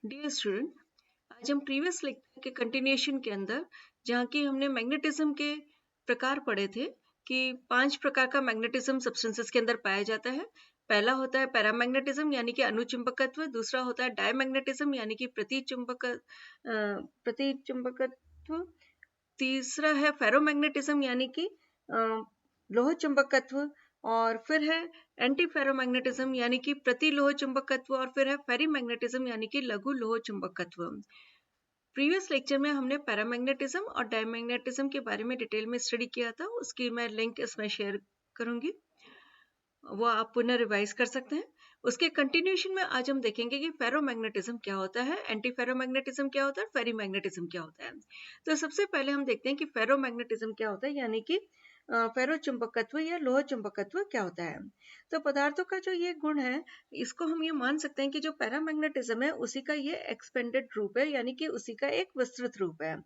Dear student, आज हम previous lecture के कंटिन्यूएशन के अंदर जहाँ की हमने मैग्नेटिज्म के प्रकार पढ़े थे कि 5 प्रकार का मैग्नेटिज्म सब्सटेंसेस के अंदर पाया जाता है। पहला होता है पैरामैग्नेटिज्म यानी कि अनुचुंबकत्व, दूसरा होता है डायमैग्नेटिज्म यानी कि प्रतिचुंबकत्व, तीसरा है फेरोमैग्नेटिज्म यानी कि लोह चुंबकत्व, और फिर है एंटी फेरोमैग्नेटिज्म यानी कि प्रतिलोह चुंबकत्व, और फिर है फेरीमैग्नेटिज्म यानी कि लघु लोह चुंबकत्व। प्रीवियस लेक्चर में हमने पैरामैग्नेटिज्म और डायमैग्नेटिज्म के बारे में डिटेल में स्टडी किया था, उसकी मैं लिंक इसमें शेयर करूंगी, वो आप पुनः रिवाइज कर सकते हैं। उसके कंटिन्यूएशन में आज हम देखेंगे कि फेरोमैग्नेटिज्म क्या होता है, एंटी फेरोमैग्नेटिज्म क्या होता है, फेरीमैग्नेटिज्म क्या होता है। तो सबसे पहले हम देखते हैं कि फेरोमैग्नेटिज्म क्या होता है, यानी कि फेरो चुंबकत्व या लोह चुंबकत्व क्या होता है। तो पदार्थों का जो ये गुण है, इसको हम ये मान सकते हैं कि जो पैरामैग्नेटिज्म है उसी का ये एक्सपेंडेड रूप है, यानी कि उसी का एक विस्तृत रूप है।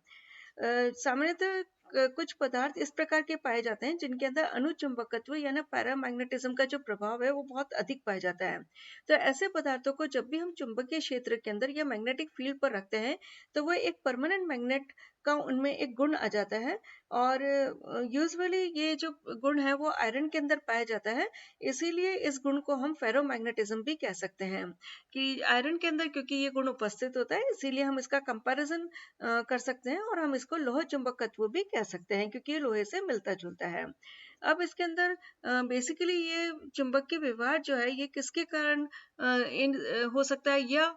सामान्यतः कुछ पदार्थ इस प्रकार के पाए जाते हैं जिनके अंदर अनुचुंबकत्व यानी पैरामैग्नेटिज्म का जो प्रभाव है वो बहुत अधिक पाया जाता है। तो ऐसे पदार्थों को जब भी हम चुंबकीय क्षेत्र के अंदर या मैग्नेटिक फील्ड पर रखते हैं तो वो एक परमानेंट मैग्नेट का उनमें एक गुण आ जाता है। और यूजुअली ये जो गुण है वो आयरन के अंदर पाया जाता है, इसीलिए इस गुण को हम फेरोमैग्नेटिज्म भी कह सकते हैं कि आयरन के अंदर क्योंकि ये गुण उपस्थित होता है, इसीलिए हम इसका कंपैरिजन कर सकते हैं और हम इसको लोह चुंबकत्व भी कह सकते हैं क्योंकि ये लोहे से मिलता जुलता है। अब इसके अंदर बेसिकली ये चुंबकीय व्यवहार जो है ये किसके कारण हो सकता है, या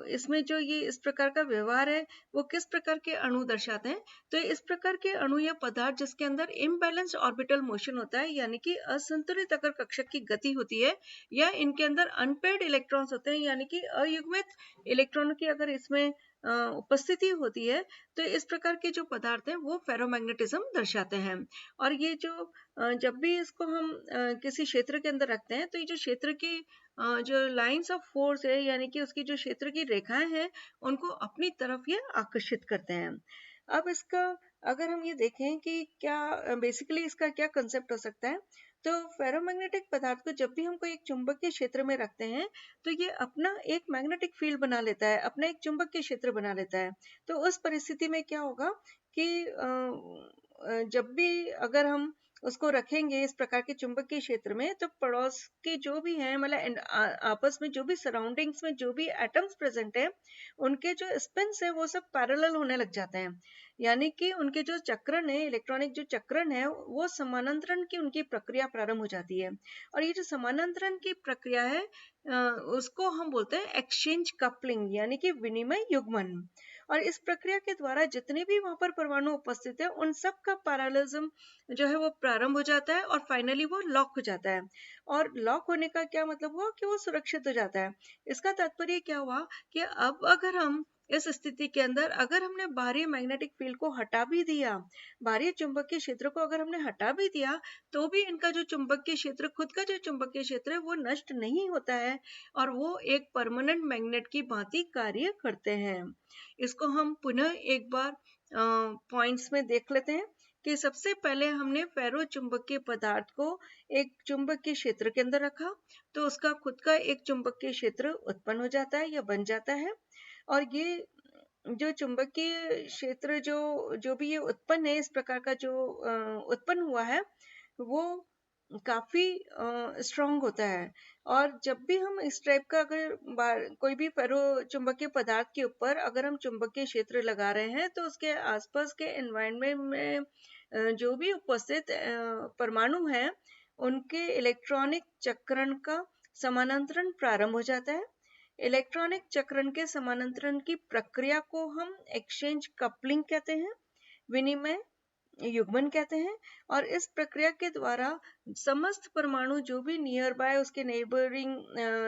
इसमें जो ये इस प्रकार का व्यवहार है वो किस प्रकार के अणु दर्शाते हैं। तो इस प्रकार के अणु या पदार्थ जिसके अंदर इम्बैलेंस्ड ऑर्बिटल मोशन होता है, यानी कि असंतुलित अगर कक्षक की गति होती है, या इनके अंदर अनपेयर्ड इलेक्ट्रॉन्स होते हैं यानी कि अयुग्मित इलेक्ट्रॉनों की अगर इसमें उपस्थिति होती है, तो इस प्रकार के जो पदार्थ हैं वो फेरोमैग्नेटिज्म दर्शाते हैं। और ये जो जब भी इसको हम किसी क्षेत्र के अंदर रखते हैं तो ये जो क्षेत्र की जो लाइंस ऑफ फोर्स है यानी कि उसकी जो क्षेत्र की रेखाएं हैं उनको अपनी तरफ ये आकर्षित करते हैं। अब इसका अगर हम ये देखें कि क्या बेसिकली इसका क्या कंसेप्ट हो सकता है, तो फेरोमैग्नेटिक पदार्थ को जब भी हम कोई एक चुंबकीय क्षेत्र में रखते हैं तो ये अपना एक मैग्नेटिक फील्ड बना लेता है, अपना एक चुंबकीय क्षेत्र बना लेता है। तो उस परिस्थिति में क्या होगा कि जब भी अगर हम उसको रखेंगे इस प्रकार के चुंबकीय क्षेत्र में, तो पड़ोस के जो भी हैं मतलब आपस में जो भी सराउंडिंग्स में जो भी एटम्स प्रेजेंट है, उनके जो स्पिन्स है वो सब पैरेलल होने लग जाते हैं। यानी कि उनके जो चक्रण है, इलेक्ट्रॉनिक जो चक्रण है, वो समानांतरण की उनकी प्रक्रिया प्रारंभ हो जाती है। और ये जो समानांतरण की प्रक्रिया है उसको हम बोलते हैं एक्सचेंज कपलिंग यानी कि विनिमय युग्मन। और इस प्रक्रिया के द्वारा जितने भी वहां पर परमाणु उपस्थित है उन सब का पैरेललिज्म जो है वो प्रारंभ हो जाता है और फाइनली वो लॉक हो जाता है। और लॉक होने का क्या मतलब हुआ कि वो सुरक्षित हो जाता है। इसका तात्पर्य क्या हुआ कि अब अगर हम इस स्थिति के अंदर अगर हमने बाहरी मैग्नेटिक फील्ड को हटा भी दिया, बाहरी चुंबकीय क्षेत्र को अगर हमने हटा भी दिया, तो भी इनका जो चुंबकीय क्षेत्र, खुद का जो चुंबकीय क्षेत्र है वो नष्ट नहीं होता है और वो एक परमानेंट मैग्नेट की भांति कार्य करते हैं। इसको हम पुनः एक बार पॉइंट्स में देख लेते हैं कि सबसे पहले हमने फेरो चुंबकीय पदार्थ को एक चुंबकीय क्षेत्र के अंदर रखा, तो उसका खुद का एक चुंबकीय क्षेत्र उत्पन्न हो जाता है या बन जाता है। और ये जो चुंबकीय क्षेत्र जो जो भी ये उत्पन्न है, इस प्रकार का जो उत्पन्न हुआ है वो काफी स्ट्रांग होता है। और जब भी हम इस टाइप का अगर कोई भी फेरो चुंबकीय पदार्थ के ऊपर अगर हम चुंबकीय क्षेत्र लगा रहे हैं तो उसके आसपास के एनवायरनमेंट में जो भी उपस्थित परमाणु हैं उनके इलेक्ट्रॉनिक चक्रण का समानांतरण प्रारंभ हो जाता है। इलेक्ट्रॉनिक चक्रण के समानांतरण की प्रक्रिया को हम एक्सचेंज कपलिंग कहते हैं, विनिमय युग्मन कहते हैं। और इस प्रक्रिया के द्वारा समस्त परमाणु जो भी नियर बाय उसके नेबरिंग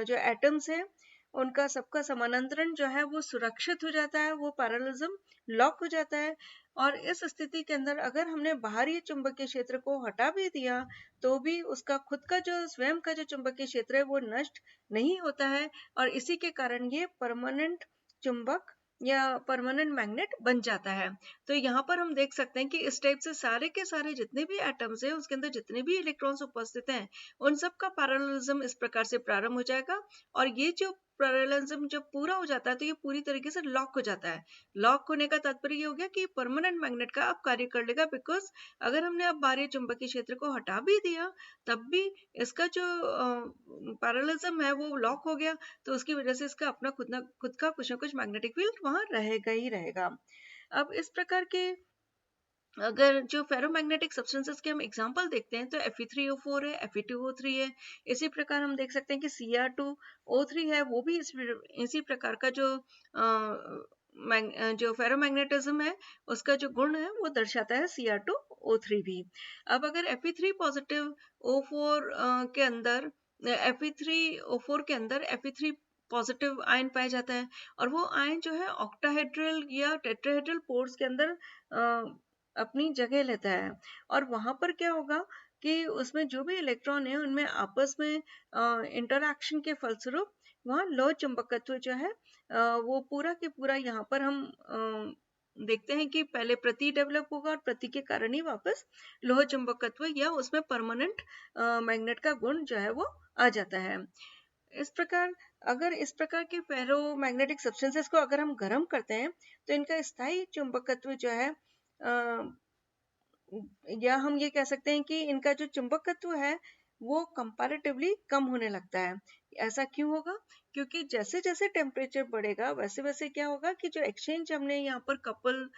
जो एटम्स हैं उनका सबका समानांतरण जो है वो सुरक्षित हो जाता है, वो पैरेललिज्म लॉक हो जाता है। और इस स्थिति के अंदर अगर हमने बाहरी चुंबकीय क्षेत्र को हटा भी दिया तो भी उसका खुद का जो स्वयं का जो चुंबकीय क्षेत्र है वो नष्ट नहीं होता है और इसी के कारण ये परमानेंट चुंबक या परमानेंट मैग्नेट बन जाता है। तो यहाँ पर हम देख सकते हैं कि इस टाइप से सारे के सारे जितने भी एटम्स हैं उसके अंदर जितने भी इलेक्ट्रॉन्स उपस्थित हैं उन सब का पैरेललिज्म इस प्रकार से प्रारंभ हो जाएगा। और ये जो पैरेललिज्म जब पूरा हो जाता है तो ये पूरी तरीके से लॉक हो जाता है। लॉक होने का तात्पर्य ये हो गया कि परमानेंट मैग्नेट का अब कार्य कर लेगा, बिकॉज अगर हमने अब बाहरी चुंबकीय क्षेत्र को हटा भी दिया तब भी इसका जो पैरेललिज्म है वो लॉक हो गया, तो उसकी वजह से इसका अपना खुद का कुछ ना कुछ मैग्नेटिक फील्ड वहां रहेगा ही रहेगा। अब इस प्रकार के अगर जो फेरोमैग्नेटिक सब्सटेंसेस के हम एग्जांपल देखते हैं तो Fe3O4 है, Fe2O3 है। इसी प्रकार हम देख सकते हैं कि Cr2O3 है, वो भी इसी प्रकार का जो फेरोमैग्नेटिज्म है उसका जो गुण है वो दर्शाता है Cr2O3 भी। अब अगर Fe3 पॉजिटिव O4 के अंदर Fe3O4 के अंदर Fe3 पॉजिटिव आयन पाया जाता है, और वो आयन जो है ऑक्टाहेड्रल या टेट्राहेड्रल पोर्स के अंदर अपनी जगह लेता है। और वहां पर क्या होगा कि उसमें जो भी इलेक्ट्रॉन है उनमें आपस में इंटरैक्शन के फलस्वरूप वहाँ लौह चुंबकत्व जो है वो पूरा के पूरा यहाँ पर हम देखते हैं कि पहले प्रति डेवलप होगा और प्रति के कारण ही वापस लौह चुंबकत्व या उसमें परमानेंट मैग्नेट का गुण जो है वो आ जाता है। इस प्रकार अगर इस प्रकार के फेरोमैग्नेटिक सब्सटेंसेस को अगर हम गर्म करते हैं तो इनका स्थायी चुंबकत्व जो है या हम ये कह सकते हैं कि इनका जो चुंबकत्व है वो कंपैरेटिवली कम होने लगता है। ऐसा क्यों होगा? क्योंकि जैसे जैसे टेम्परेचर बढ़ेगा वैसे वैसे क्या होगा कि जो एक्सचेंज हमने यहाँ पर कपल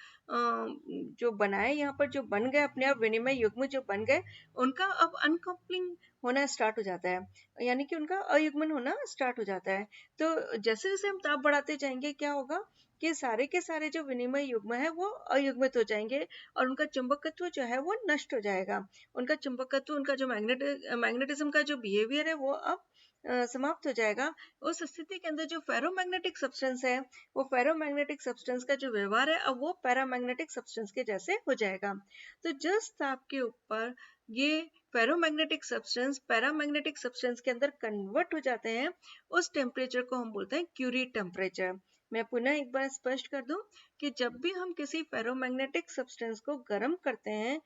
जो बनाए, यहाँ पर जो बन गए अपने आप विनिमय युग्म जो बन गए, उनका अब अनकपलिंग होना स्टार्ट हो जाता है, यानी कि उनका अयुग्मन होना स्टार्ट हो जाता है। तो जैसे जैसे हम ताप बढ़ाते जाएंगे क्या होगा कि सारे के सारे जो विनिमय युग्म है वो अयुग्मित हो जाएंगे और उनका चुंबकत्व जो है वो नष्ट हो जाएगा। उनका चुंबकत्व, उनका जो मैग्नेटिज्म का जो बिहेवियर है वो अब समाप्त हो जाएगा। उस स्थिति के अंदर जो फेरोमैग्नेटिक सब्सटेंस है वो फेरोमैग्नेटिक सब्सटेंस का जो व्यवहार है अब वो पैरामैग्नेटिक सब्सटेंस के जैसे हो जाएगा। तो जिस ताप के ऊपर ये फेरोमैग्नेटिक सब्सटेंस पैरामैग्नेटिक सब्सटेंस के अंदर कन्वर्ट हो जाते हैं उस टेम्परेचर को हम बोलते हैं क्यूरी टेम्परेचर। मैं पुनः एक बार स्पष्ट कर दूं कि जब भी हम किसी फेरोमैग्नेटिक सब्सटेंस को गर्म करते हैं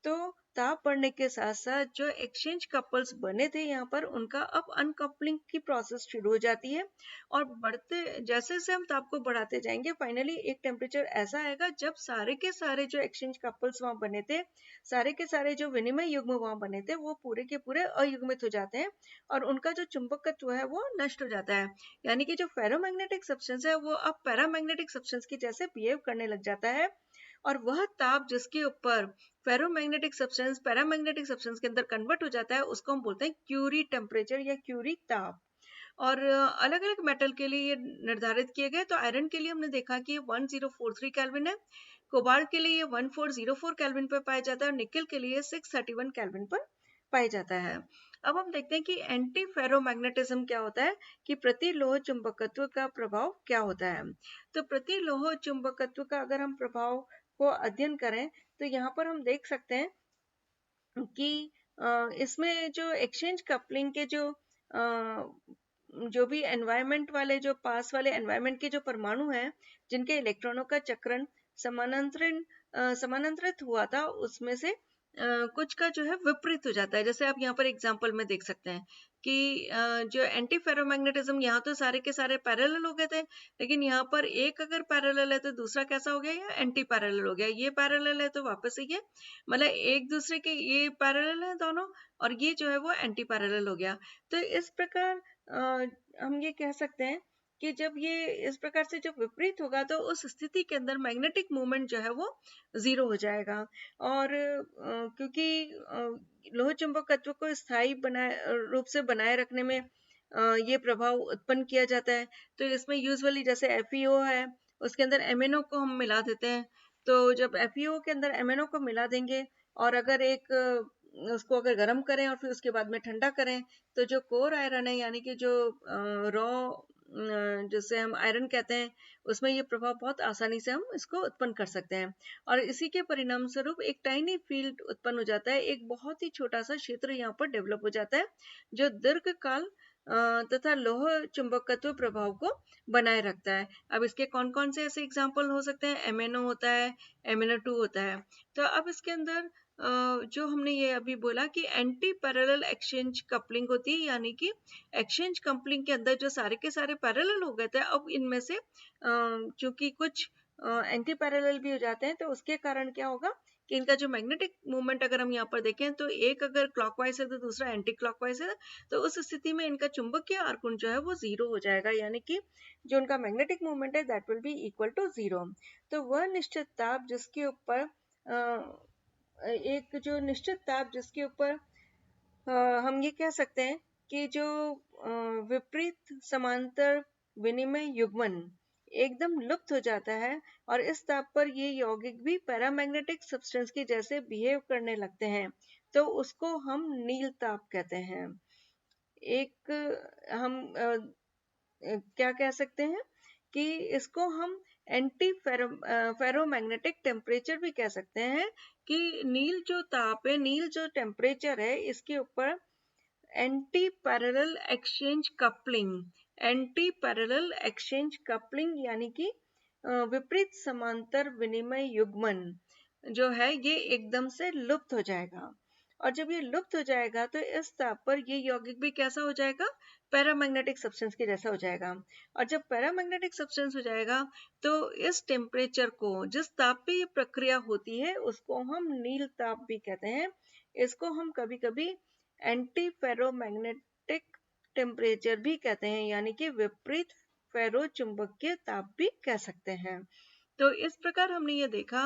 तो ताप बढ़ने के साथ साथ जो एक्सचेंज कपल्स बने थे यहाँ पर उनका अब अनकपलिंग की प्रोसेस शुरू हो जाती है। और बढ़ते जैसे जैसे हम ताप को बढ़ाते जाएंगे फाइनली एक टेम्परेचर ऐसा आएगा जब सारे के सारे जो एक्सचेंज कपल्स वहां बने थे, सारे के सारे जो विनिमय युग्म वहां बने थे वो पूरे के पूरे अयुग्मित हो जाते हैं और उनका जो चुंबकत्व है वो नष्ट हो जाता है। यानी कि जो फेरोमैग्नेटिक सब्सटेंस है वो अब पैरामैग्नेटिक सब्सटेंस की जैसे बिहेव करने लग जाता है। और वह ताप जिसके ऊपर फेरोमैग्नेटिक सब्सटेंस पैरामैग्नेटिक सब्सटेंस के अंदर कन्वर्ट हो जाता है उसको हम बोलते हैं क्यूरी टेम्परेचर या क्यूरी ताप। और अलग अलग मेटल के लिए ये निर्धारित किए गए। तो आयरन के लिए हमने देखा कि 1043 केल्विन है, कोबाल्ट के लिए 1404 केल्विन पर पाया जाता है और निकल के लिए 631 केल्विन पर पाया जाता है। अब हम देखते हैं कि एंटी फेरोमैग्नेटिज्म क्या होता है, कि प्रति लोह चुंबकत्व का प्रभाव क्या होता है। तो प्रति लोह चुंबकत्व का अगर हम प्रभाव को अध्ययन करें तो यहाँ पर हम देख सकते हैं कि इसमें जो एक्सचेंज कपलिंग के जो भी एनवायरमेंट वाले जो पास वाले एनवायरमेंट के जो परमाणु हैं जिनके इलेक्ट्रॉनों का चक्रण समानांतरित हुआ था उसमें से कुछ का जो है विपरीत हो जाता है। जैसे आप यहाँ पर एग्जांपल में देख सकते हैं कि जो एंटी फेरोमैग्नेटिज्म यहाँ तो सारे के सारे पैरेलल हो गए थे, लेकिन यहाँ पर एक अगर पैरेलल है तो दूसरा कैसा हो गया, या एंटी पैरेलल हो गया। ये पैरेलल है तो वापस से ये मतलब एक दूसरे के ये पैरेलल है दोनों और ये जो है वो एंटी पैरेलल हो गया। तो इस प्रकार हम ये कह सकते हैं कि जब ये इस प्रकार से जब विपरीत होगा तो उस स्थिति के अंदर मैग्नेटिक मूवमेंट जो है वो जीरो हो जाएगा। और क्योंकि लोह चुंबकत्व को स्थायी रूप से बनाए रखने में ये प्रभाव उत्पन्न किया जाता है। तो इसमें यूजुअली जैसे FeO है उसके अंदर MnO को हम मिला देते हैं। तो जब FeO के अंदर MnO को मिला देंगे और अगर उसको अगर गर्म करें और फिर उसके बाद में ठंडा करें तो जो कोर आयरन है यानी कि जो रॉ जिसे हम आयरन कहते हैं उसमें ये प्रभाव बहुत आसानी से हम इसको उत्पन्न कर सकते हैं। और इसी के परिणाम स्वरूप एक टाइनी फील्ड उत्पन्न हो जाता है, एक बहुत ही छोटा सा क्षेत्र यहाँ पर डेवलप हो जाता है जो दीर्घकाल तथा लोह चुंबकत्व प्रभाव को बनाए रखता है। अब इसके कौन कौन से ऐसे एग्जाम्पल हो सकते हैं? MnO होता है, MnO2 होता है। तो अब इसके अंदर जो हमने ये अभी बोला कि एंटी पैरेलल एक्सचेंज कपलिंग होती है, यानी कि एक्सचेंज कपलिंग के अंदर जो सारे के सारे पैरेलल हो गए थे, अब इनमें से चूंकि कुछ एंटी पैरेलल भी हो जाते हैं, तो उसके कारण क्या होगा कि इनका जो मैग्नेटिक मूवमेंट अगर हम यहाँ पर देखें तो एक अगर क्लॉकवाइज है तो दूसरा एंटी क्लॉकवाइज है, तो उस स्थिति में इनका चुंबकीय आर्गुण जो है वो 0 हो जाएगा, यानी कि जो उनका मैग्नेटिक मूवमेंट है that will be equal to 0। तो वह निश्चित ताप जिसके ऊपर एक जो निश्चित ताप जिसके ऊपर हम ये कह सकते हैं कि जो विपरीत समांतर विनिमय युग्मन एकदम लुप्त हो जाता है, और इस ताप पर ये यौगिक भी पैरामैग्नेटिक सब्सटेंस के जैसे बिहेव करने लगते हैं, तो उसको हम नील ताप कहते हैं। एक हम क्या कह सकते हैं कि इसको हम एंटी फेरोमैग्नेटिक टेम्परेचर भी कह सकते हैं, कि नील जो ताप है, नील जो टेम्परेचर है, इसके ऊपर anti parallel exchange coupling, anti parallel exchange coupling यानी कि विपरीत समांतर विनिमय युग्मन जो है ये एकदम से लुप्त हो जाएगा। और जब ये लुप्त हो जाएगा तो इस ताप पर ये यौगिक भी कैसा हो जाएगा? पैरामैग्नेटिक सब्सटेंस के जैसा हो जाएगा। और जब पैरामैग्नेटिक सब्सटेंस हो जाएगा तो इस टेम्परेचर को, जिस ताप पे ये प्रक्रिया होती है, उसको हम नील ताप भी कहते हैं। इसको हम कभी कभी एंटी फेरोमैग्नेटिक टेम्परेचर भी कहते हैं, यानी कि विपरीत फेरो चुंबकीय ताप भी कह सकते हैं। तो इस प्रकार हमने ये देखा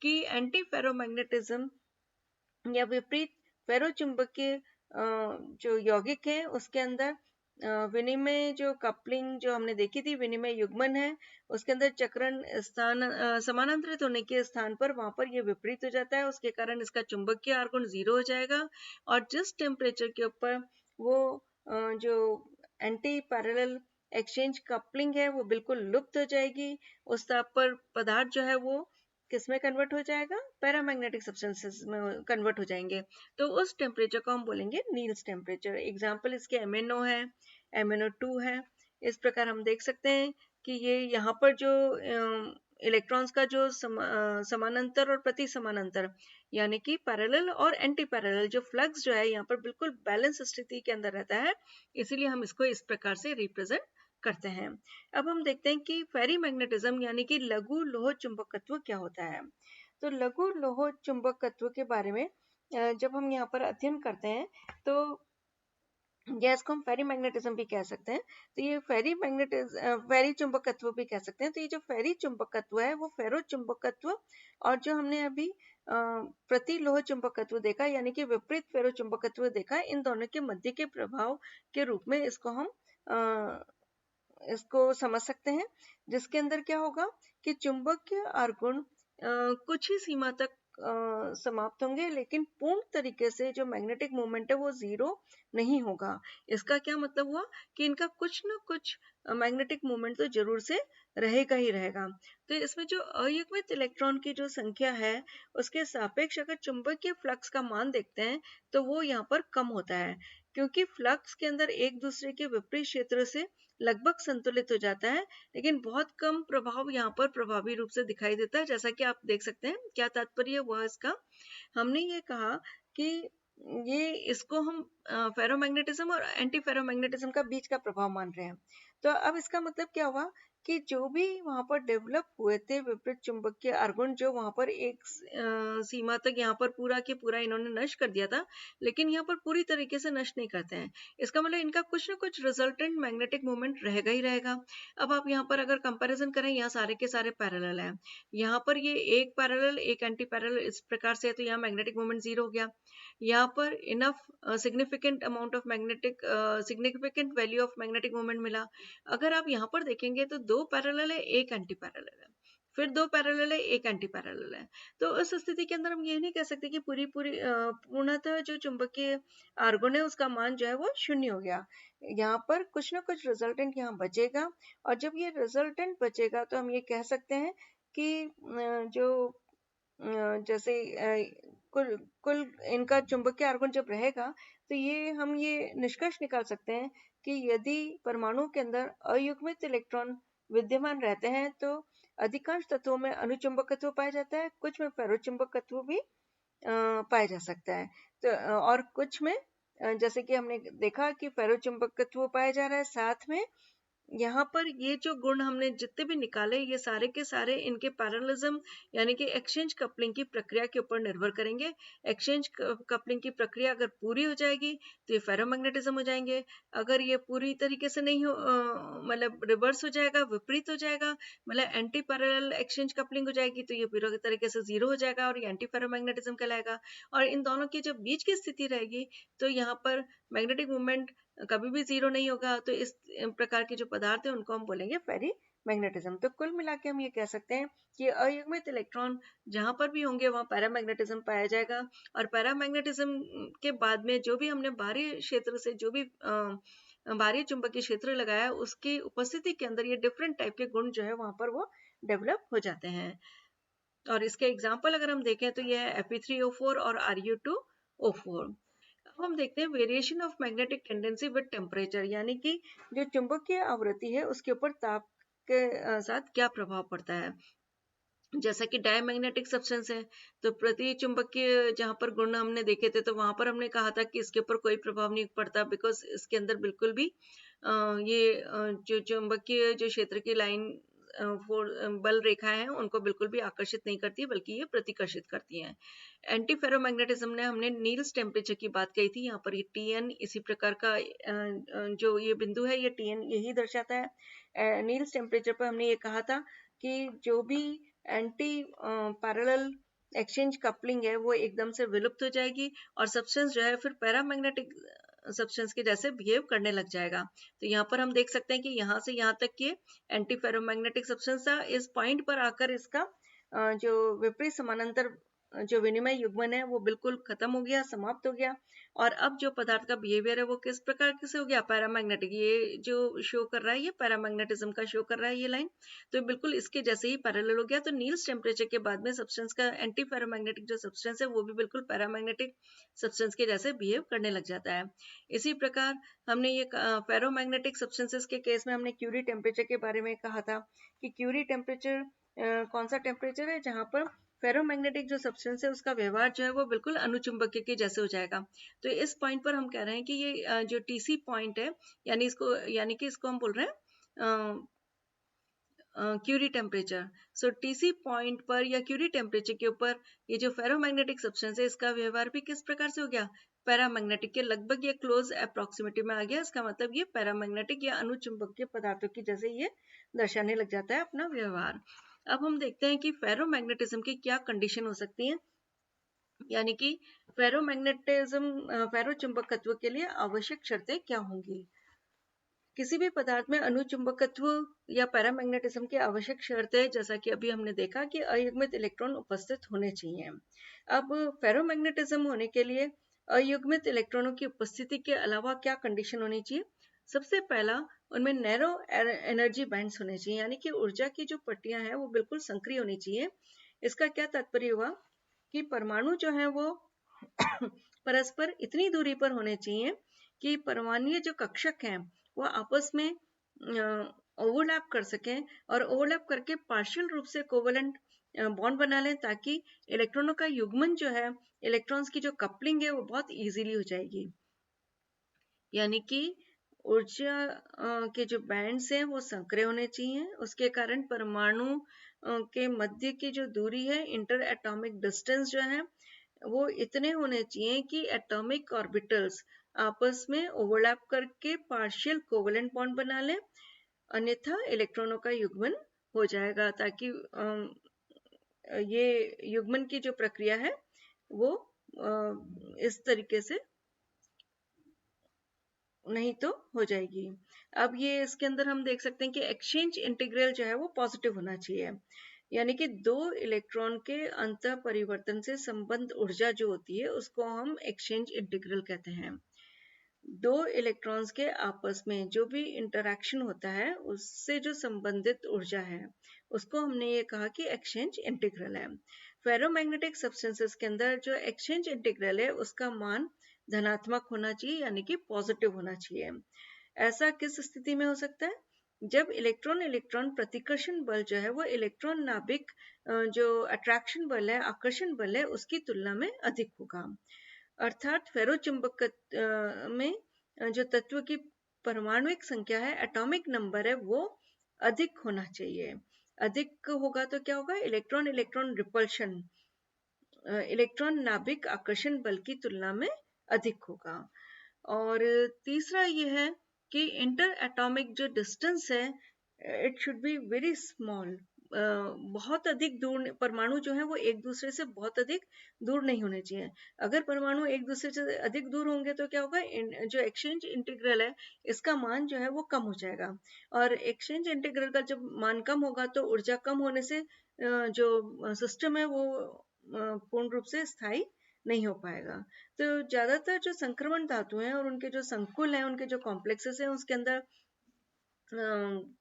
कि एंटी फेरोमैग्नेटिज्म या विपरीत फेरोचुंबकीय जो यौगिक है उसके अंदर विनिमय जो कपलिंग जो हमने देखी थी, विनिमय युग्मन है, उसके अंदर चक्रण स्थान समानांतरित होने के स्थान पर वहां पर ये विपरीत हो जाता है, उसके कारण इसका चुंबकीय आर्गुण 0 हो जाएगा। और जिस टेम्परेचर के ऊपर वो जो एंटी पैरेलल एक्सचेंज कपलिंग है वो बिल्कुल लुप्त हो जाएगी, उस ताप पर पदार्थ जो है वो किस में कन्वर्ट हो जाएगा? पैरामैग्नेटिक सब्सटेंसेस में कन्वर्ट हो जाएंगे। तो उस टेम्परेचर को हम बोलेंगे नील्स टेम्परेचर। एग्जाम्पल इसके MnO है, MnO2 है। इस प्रकार हम देख सकते हैं कि ये यहाँ पर जो इलेक्ट्रॉन्स का जो समानांतर और प्रति समानांतर यानी कि पैरेलल और एंटी पैरेलल जो फ्लक्स जो है यहाँ पर बिल्कुल बैलेंस स्थिति के अंदर रहता है, इसीलिए हम इसको इस प्रकार से रिप्रेजेंट करते हैं। अब हम देखते हैं कि फेरी मैग्नेटिज्म यानी कि लघु लोह चुंबकत्व क्या होता है। तो लघु लोह चुंबकत्व के बारे में जब हम यहाँ पर अध्ययन करते हैं तो या इसको हम फेरी मैग्नेटिज्म भी कह सकते हैं। तो ये फेरी चुंबकत्व भी कह सकते हैं। तो ये जो फेरी चुंबकत्व है वो फेरो चुंबकत्व और जो हमने अभी प्रति लोह चुंबकत्व देखा यानी कि विपरीत फेरो चुंबकत्व देखा, इन दोनों के मध्य के प्रभाव के रूप में इसको हम इसको समझ सकते हैं, जिसके अंदर क्या होगा कि चुंबकीय आर्गुण कुछ ही सीमा तक समाप्त होंगे, लेकिन पूर्ण तरीके से जो मैग्नेटिक मोमेंट है वो 0 नहीं होगा। इसका क्या मतलब हुआ कि इनका कुछ ना कुछ मैग्नेटिक मोमेंट तो जरूर से रहेगा ही रहेगा। तो इसमें जो अयुग्मित इलेक्ट्रॉन की जो संख्या है उसके सापेक्ष अगर चुंबकीय फ्लक्स का मान देखते हैं तो वो यहाँ पर कम होता है, क्योंकि फ्लक्स के अंदर एक दूसरे के विपरीत क्षेत्र से लगभग संतुलित हो जाता है, लेकिन बहुत कम प्रभाव यहाँ पर प्रभावी रूप से दिखाई देता है। जैसा कि आप देख सकते हैं, क्या तात्पर्य हुआ इसका? हमने ये कहा कि ये इसको हम फेरोमैग्नेटिज्म और एंटी फेरोमैग्नेटिज्म का बीच का प्रभाव मान रहे हैं। तो अब इसका मतलब क्या हुआ कि जो भी वहां पर डेवलप हुए थे विपरीत चुंबकीय आर्गुण, जो वहां पर एक सीमा तक यहाँ पर पूरा के पूरा इन्होंने नष्ट कर दिया था, लेकिन यहाँ पर पूरी तरीके से नष्ट नहीं करते हैं। इसका मतलब इनका कुछ ना कुछ रिजल्टेंट मैग्नेटिक मोमेंट रहेगा ही रहेगा। अब आप यहाँ पर अगर कंपैरिजन करें, यहाँ सारे के सारे पैरेलल हैं, यहाँ पर ये एक पैरेलल एक एंटी पैरेलल इस प्रकार से है, तो यहाँ मैग्नेटिक मोमेंट 0 हो गया। यहाँ पर enough significant amount of magnetic significant value of magnetic moment मिला। अगर आप यहाँ पर देखेंगे तो 2 पैरेलल है, एक एंटी पैरेलल है, फिर 2 पैरेलल है, एक एंटी पैरेलल है। तो उस स्थिति के अंदर हम ये नहीं कह सकते कि पूर्णतः जो चुंबकीय आर्गुण है उसका मान जो है वो 0 हो गया। यहाँ पर कुछ ना कुछ रिजल्टेंट यहाँ बचेगा, और जब ये रिजल्टेंट बचेगा तो हम ये कह सकते हैं कि जो जैसे कुल कुल इनका चुंबकीय आर्गुण जब रहेगा तो ये हम ये निष्कर्ष निकाल सकते हैं कि यदि परमाणु के अंदर अयुग्मित इलेक्ट्रॉन विद्यमान रहते हैं तो अधिकांश तत्वों में अनुचुंबकत्व पाया जाता है, कुछ में फेरोचुंबकत्व भी पाया जा सकता है। तो और कुछ में जैसे कि हमने देखा कि फेरोचुंबकत्व पाया जा रहा है, साथ में यहाँ पर ये जो गुण हमने जितने भी निकाले ये सारे के सारे इनके पैरेललिज्म यानी कि एक्सचेंज कपलिंग की प्रक्रिया के ऊपर निर्भर करेंगे। एक्सचेंज कपलिंग की प्रक्रिया अगर पूरी हो जाएगी तो ये फेरोमैग्नेटिज्म हो जाएंगे। अगर ये पूरी तरीके से नहीं हो मतलब रिवर्स हो जाएगा, विपरीत हो जाएगा, मतलब एंटी पैरेलल एक्सचेंज कपलिंग हो जाएगी तो ये पूरी तरीके से जीरो हो जाएगा और ये एंटी फेरोमैग्नेटिज्म कहलाएगा। और इन दोनों की जब बीच की स्थिति रहेगी तो यहाँ पर मैग्नेटिक मूवमेंट कभी भी जीरो नहीं होगा। तो इस प्रकार के जो पदार्थ है उनको हम बोलेंगे फेरी मैग्नेटिज्म। तो कुल मिला के हम ये कह सकते हैं कि अयुग्मित इलेक्ट्रॉन जहां पर भी होंगे वहां पैरामैग्नेटिज्म पाया जाएगा। और पैरामैग्नेटिज्म के बाद में जो भी हमने बाहरी क्षेत्र से जो भी बाहरी चुंबकीय क्षेत्र लगाया उसकी उपस्थिति के अंदर ये डिफरेंट टाइप के गुण जो है वहां पर वो डेवलप हो जाते हैं। और इसके एग्जाम्पल अगर हम देखें तो ये है Fe3O4 और Ru2O4। अब हम देखते हैं variation of magnetic tendency with temperature, यानी कि जो चुंबकीय आवृत्ति है उसके ऊपर ताप के साथ क्या प्रभाव पड़ता है। जैसा कि डायमैग्नेटिक सब्सटेंस है तो प्रति चुंबकीय जहां पर गुण हमने देखे थे तो वहां पर हमने कहा था कि इसके ऊपर कोई प्रभाव नहीं पड़ता, बिकॉज इसके अंदर बिल्कुल भी जो चुंबकीय जो क्षेत्र की लाइन बल रेखाएं हैं उनको बिल्कुल भी आकर्षित नहीं करती बल्कि ये प्रतिकर्षित करती हैं। एंटी फेरोमैग्नेटिज्म ने हमने नील्स टेम्परेचर की बात कही थी, यहाँ पर ये Tn इसी प्रकार का जो ये बिंदु है ये Tn यही दर्शाता है। नील्स टेम्परेचर पर हमने ये कहा था कि जो भी एंटी पैरेलल एक्सचेंज कपलिंग है वो एकदम से विलुप्त हो जाएगी और सब्सटेंस जो है फिर पैरामैग्नेटिक सब्सटेंस के जैसे बिहेव करने लग जाएगा। तो यहाँ पर हम देख सकते हैं कि यहाँ से यहाँ तक ये एंटी फेरोमैग्नेटिक सब्सटेंस था, इस पॉइंट पर आकर इसका जो विपरीत समानांतर जो विनिमय युग्मन है वो बिल्कुल खत्म हो गया, समाप्त हो गया। और अब जो पदार्थ का बिहेवियर है वो किस प्रकार से हो गया, पैरामैग्नेटिक। ये जो शो कर रहा है ये पैरामैग्नेटिज्म का शो कर रहा है ये लाइन, तो बिल्कुल इसके जैसे ही पैरेलल हो गया। तो नील्स टेम्परेचर के बाद में सब्सटेंस का एंटी फेरोमैग्नेटिक जो सब्सटेंस है वो भी बिल्कुल पैरामैग्नेटिक सब्सटेंस के जैसे बिहेव करने लग जाता है। इसी प्रकार हमने ये फेरोमैग्नेटिक सब्सटेंसेस के केस में हमने क्यूरी टेम्परेचर के बारे में कहा था कि क्यूरी टेम्परेचर कौन सा टेम्परेचर है जहां पर फेरोमैग्नेटिक जो सब्सटेंस है उसका व्यवहार जो है वो बिल्कुल अनुचुंबकीय के जैसे हो जाएगा। तो इस पॉइंट पर हम कह रहे हैं कि ये जो टीसी पॉइंट है यानी कि इसको हम बोल रहे हैं क्यूरी टेम्परेचर। सो टीसी पॉइंट पर या क्यूरी टेम्परेचर के ऊपर ये जो फेरोमैग्नेटिक सब्सटेंस है इसका व्यवहार भी किस प्रकार से हो गया, पैरामैग्नेटिक के लगभग ये क्लोज अप्रोक्सीमेटी में आ गया। इसका मतलब ये पैरामैग्नेटिक या अनुचुंबकीय पदार्थों की जैसे ये दर्शाने लग जाता है अपना व्यवहार। अब हम देखते हैं कि फेरोमैग्नेटिज्म की क्या कंडीशन हो सकती है, यानी कि फेरोचुंबकत्व के लिए आवश्यक शर्तें क्या होंगी। किसी भी पदार्थ में अनुचुंबकत्व या पैरामैग्नेटिज्म की आवश्यक शर्त है, जैसा कि अभी हमने देखा कि अयुग्मित इलेक्ट्रॉन उपस्थित होने चाहिए। अब फेरोमैग्नेटिज्म होने के लिए अयुग्मित इलेक्ट्रॉनों की उपस्थिति के अलावा क्या कंडीशन होनी चाहिए। सबसे पहला, उनमें नैरो एनर्जी बैंड्स होने चाहिए, यानी कि ऊर्जा की जो पट्टियां हैं वो बिल्कुल संक्रिय होनी चाहिए। इसका क्या तात्पर्य हुआ कि परमाणु जो है वो परस्पर इतनी दूरी पर होने चाहिए कि परमाणुीय जो कक्षक हैं वो आपस में ओवरलैप कर सकें और ओवरलैप करके पार्शियल रूप से कोवेलेंट बॉन्ड बना लें, ताकि इलेक्ट्रॉनों का युग्मन जो है, इलेक्ट्रॉन्स की जो कपलिंग है वो बहुत इजीली हो जाएगी। यानी कि ऊर्जा के जो बैंड्स हैं वो संक्रिय होने चाहिए। उसके कारण परमाणु के मध्य की जो दूरी है, इंटर एटॉमिक डिस्टेंस जो है वो इतने होने चाहिए कि एटॉमिक ऑर्बिटल्स आपस में ओवरलैप करके पार्शियल कोवेलेंट बॉन्ड बना लें, अन्यथा इलेक्ट्रॉनों का युग्मन हो जाएगा। ताकि ये युग्मन की जो प्रक्रिया है वो इस तरीके से नहीं तो हो जाएगी। अब ये इसके अंदर हम देख सकते हैं कि एक्सचेंज इंटीग्रल जो है वो पॉजिटिव होना चाहिए, यानी कि दो इलेक्ट्रॉन के अंतः परिवर्तन से संबंध ऊर्जा जो होती है उसको हम एक्सचेंज इंटीग्रल कहते हैं। दो इलेक्ट्रॉन्स के आपस में जो भी इंटरैक्शन होता है उससे जो संबंधित ऊर्जा है उसको हमने ये कहा कि एक्सचेंज इंटीग्रल है। फेरोमैग्नेटिक सब्सटेंसेस के अंदर जो एक्सचेंज इंटीग्रल है उसका मान धनात्मक होना चाहिए, यानी कि पॉजिटिव होना चाहिए। ऐसा किस स्थिति में हो सकता है? जब इलेक्ट्रॉन इलेक्ट्रॉन प्रतिकर्षण बल जो है वो इलेक्ट्रॉन नाभिक जो अट्रैक्शन बल है, आकर्षण बल है, उसकी तुलना में अधिक होगा। अर्थात फेरोचुंबक में जो तत्व की परमाणुिक संख्या है, एटॉमिक नंबर है, वो अधिक होना चाहिए। अधिक होगा तो क्या होगा? इलेक्ट्रॉन इलेक्ट्रॉन रिपल्शन, इलेक्ट्रॉन नाभिक आकर्षण बल की तुलना में अधिक होगा। और तीसरा ये है कि इंटर एटॉमिक जो डिस्टेंस है, it should be very small. बहुत अधिक दूर परमाणु जो है वो एक दूसरे से बहुत अधिक दूर नहीं होने चाहिए। अगर परमाणु एक दूसरे से अधिक दूर होंगे तो क्या होगा? जो एक्सचेंज इंटीग्रल है, इसका मान जो है वो कम हो जाएगा। और एक्सचेंज इंटीग्रल का जब मान कम होगा तो ऊर्जा कम होने से जो सिस्टम है वो पूर्ण रूप से स्थायी नहीं हो पाएगा। तो ज्यादातर जो संक्रमण धातु हैं और उनके जो संकुल हैं, उनके जो कॉम्प्लेक्सेस हैं, उसके अंदर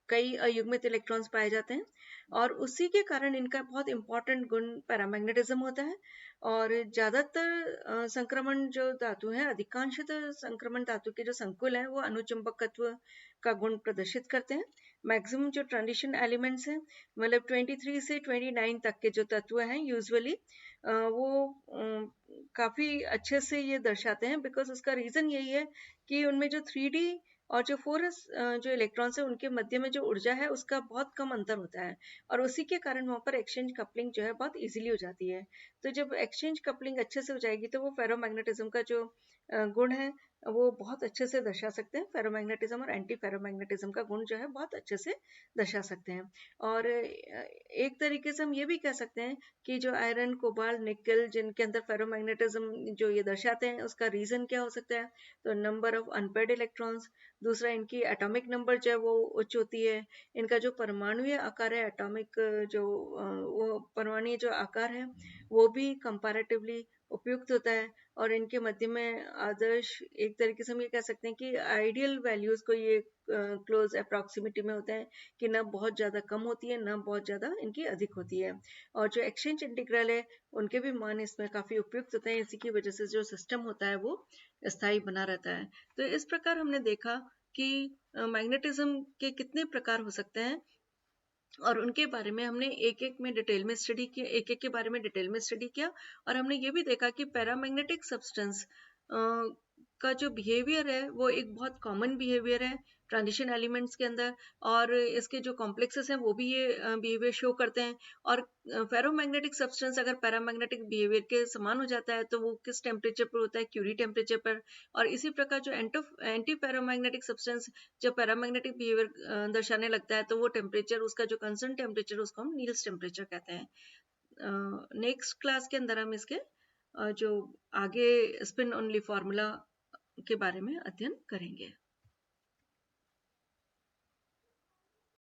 कई अयुग्मित इलेक्ट्रॉन्स पाए जाते हैं और उसी के कारण इनका बहुत इंपॉर्टेंट गुण पैरामैग्नेटिज्म होता है। और ज्यादातर संक्रमण जो धातु है, अधिकांशतः संक्रमण धातु के जो संकुल हैं वो अनुचुंबकत्व का गुण प्रदर्शित करते हैं। मैक्सिमम जो ट्रांजिशन एलिमेंट्स हैं, मतलब 23 से 29 तक के जो तत्व हैं यूजुअली वो काफी अच्छे से ये दर्शाते हैं। बिकॉज उसका रीजन यही है कि उनमें जो 3D और जो 4s जो इलेक्ट्रॉन्स है, उनके मध्य में जो ऊर्जा है उसका बहुत कम अंतर होता है और उसी के कारण वहाँ पर एक्सचेंज कपलिंग जो है बहुत इजीली हो जाती है। तो जब एक्सचेंज कपलिंग अच्छे से हो जाएगी तो वो फेरोमैग्नेटिज्म का जो गुण है वो बहुत अच्छे से दर्शा सकते हैं। फेरोमैग्नेटिज्म और एंटी फेरोमैग्नेटिज्म का गुण जो है बहुत अच्छे से दर्शा सकते हैं। और एक तरीके से हम ये भी कह सकते हैं कि जो आयरन, कोबाल्ट, निकल, जिनके अंदर फेरोमैग्नेटिज्म जो ये दर्शाते हैं, उसका रीजन क्या हो सकता है? तो नंबर ऑफ अनपेयर्ड इलेक्ट्रॉन्स। दूसरा, इनकी एटॉमिक नंबर जो है वो उच्च होती है। इनका जो परमाणुय आकार है, एटॉमिक जो वो परमाणुय जो आकार है वो भी कंपैरेटिवली उपयुक्त होता है। और इनके मध्य में आदर्श, एक तरीके से हम ये कह सकते हैं कि आइडियल वैल्यूज को ये क्लोज अप्रॉक्सिमिटी में होता है कि ना बहुत ज्यादा कम होती है, ना बहुत ज्यादा इनकी अधिक होती है। और जो एक्सचेंज इंटीग्रल है, उनके भी मान इसमें काफी उपयुक्त होते हैं। इसी की वजह से जो सिस्टम होता है वो स्थायी बना रहता है। तो इस प्रकार हमने देखा कि मैग्नेटिज्म के कितने प्रकार हो सकते हैं और उनके बारे में हमने एक एक में डिटेल में स्टडी किया, एक एक के बारे में डिटेल में स्टडी किया। और हमने ये भी देखा कि पैरामैग्नेटिक सब्सटेंस का जो बिहेवियर है वो एक बहुत कॉमन बिहेवियर है ट्रांजिशन एलिमेंट्स के अंदर, और इसके जो कॉम्प्लेक्सेस हैं वो भी ये बिहेवियर शो करते हैं। और फेरोमैग्नेटिक सब्सटेंस अगर पैरामैग्नेटिक बिहेवियर के समान हो जाता है तो वो किस टेम्परेचर पर होता है? क्यूरी टेम्परेचर पर। और इसी प्रकार जो एंटी पैरामैग्नेटिक सब्सटेंस जब पैरामैग्नेटिक बिहेवियर दर्शाने लगता है तो वो टेम्परेचर, उसका जो कंसर्न टेम्परेचर, उसको हम नील्स टेम्परेचर कहते हैं। नेक्स्ट क्लास के अंदर हम इसके जो आगे स्पिन ओनली फॉर्मूला के बारे में अध्ययन करेंगे।